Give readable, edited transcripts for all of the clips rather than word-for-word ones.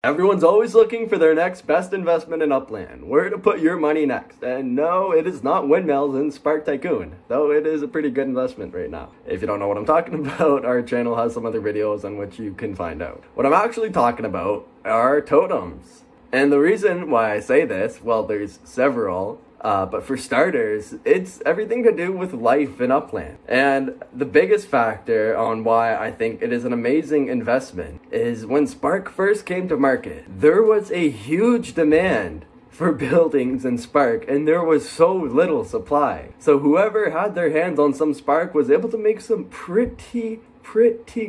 Everyone's always looking for their next best investment in Upland, where to put your money next. And no, it is not windmills and Spark Tycoon, though it is a pretty good investment right now. If you don't know what I'm talking about, our channel has some other videos on which you can find out. What I'm actually talking about are totems. And the reason why I say this, well, there's several, but for starters, it's everything to do with life in Upland. And the biggest factor on why I think it is an amazing investment is when Spark first came to market, there was a huge demand for buildings in Spark, and there was so little supply. So whoever had their hands on some Spark was able to make some pretty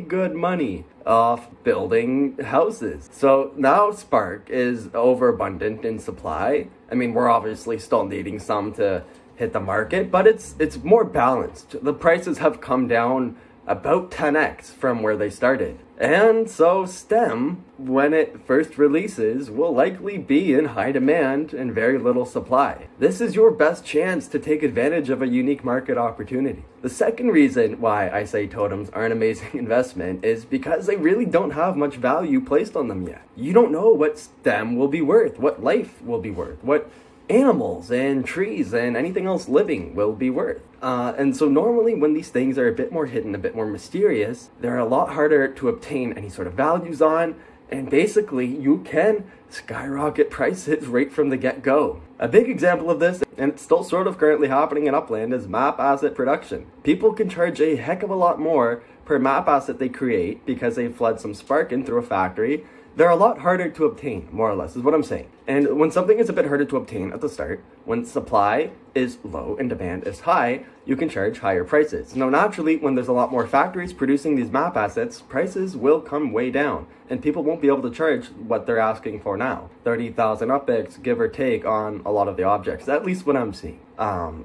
good money off building houses. So now Spark is overabundant in supply. I mean, we're obviously still needing some to hit the market, but it's more balanced. The prices have come down about 10x from where they started. And so STEM, when it first releases, will likely be in high demand and very little supply. This is your best chance to take advantage of a unique market opportunity. The second reason why I say totems are an amazing investment is because they really don't have much value placed on them yet. You don't know what STEM will be worth, what life will be worth, what animals and trees and anything else living will be worth. And so normally when these things are a bit more hidden, a bit more mysterious, they're a lot harder to obtain any sort of values on, and basically you can skyrocket prices right from the get-go. A big example of this, and it's still sort of currently happening in Upland, is map asset production. People can charge a heck of a lot more per map asset they create because they flood some Spark in through a factory. They're a lot harder to obtain, more or less, is what I'm saying. And when something is a bit harder to obtain at the start, when supply is low and demand is high, you can charge higher prices. Now, naturally, when there's a lot more factories producing these map assets, prices will come way down, and people won't be able to charge what they're asking for now. 30,000 UPX, give or take, on a lot of the objects, at least what I'm seeing.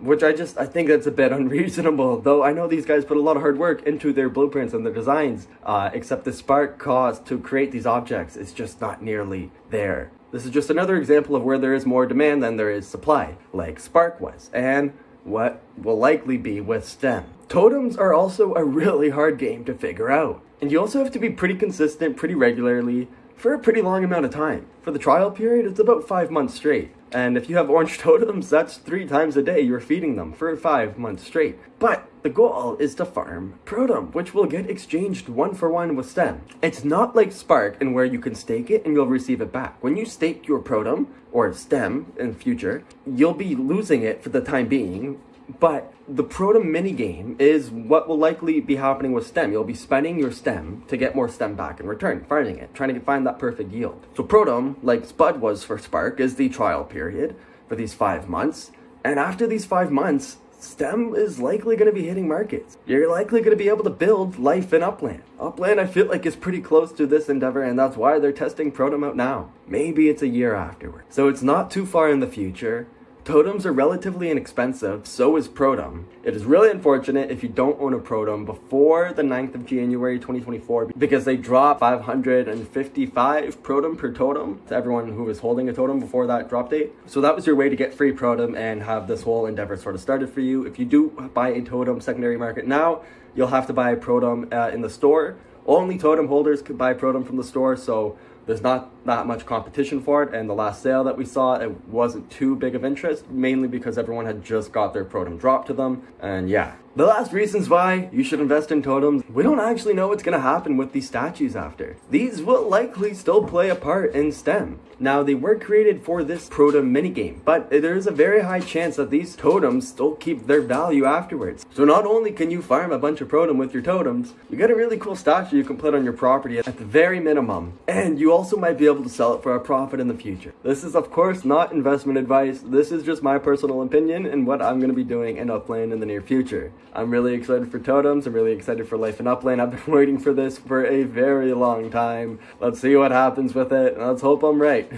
Which I think that's a bit unreasonable, though I know these guys put a lot of hard work into their blueprints and their designs, except the Spark cost to create these objects is just not nearly there. This is just another example of where there is more demand than there is supply, like Spark was, and what will likely be with STEM. Totems are also a really hard game to figure out, and you also have to be pretty consistent pretty regularly for a pretty long amount of time. For the trial period, it's about 5 months straight. And if you have orange totems, that's 3 times a day you're feeding them for 5 months straight. But the goal is to farm Protem, which will get exchanged 1-for-1 with STEM. It's not like Spark in where you can stake it and you'll receive it back. When you stake your Protem, or STEM in the future, you'll be losing it for the time being. But the Protem minigame is what will likely be happening with STEM. You'll be spending your STEM to get more STEM back in return, farming it, trying to find that perfect yield. So Protem, like Spud was for Spark, is the trial period for these 5 months. And after these 5 months, STEM is likely going to be hitting markets. You're likely going to be able to build life in Upland. Upland, I feel like, is pretty close to this endeavor, and that's why they're testing Protem out now. Maybe it's a year afterward. So it's not too far in the future. Totems are relatively inexpensive, so is Protem. It is really unfortunate if you don't own a Protem before the 9th of January 2024 because they drop 555 Protem per totem to everyone who was holding a totem before that drop date. So that was your way to get free Protem and have this whole endeavor sort of started for you. If you do buy a totem secondary market now, you'll have to buy a Protem in the store. Only totem holders could buy Protem from the store, so there's not that much competition for it, and the last sale that we saw, it wasn't too big of interest, mainly because everyone had just got their Protem dropped to them, and yeah. The last reasons why you should invest in totems, we don't actually know what's going to happen with these statues after. These will likely still play a part in STEM. Now, they were created for this Protem minigame, but there is a very high chance that these totems still keep their value afterwards. So not only can you farm a bunch of Protem with your totems, you get a really cool statue you can put on your property at the very minimum, and you also might be able to sell it for a profit in the future. This is of course not investment advice, this is just my personal opinion and what I'm going to be doing in Upland in the near future. I'm really excited for totems, I'm really excited for life in Upland. I've been waiting for this for a very long time. Let's see what happens with it, and let's hope I'm right.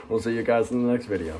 We'll see you guys in the next video.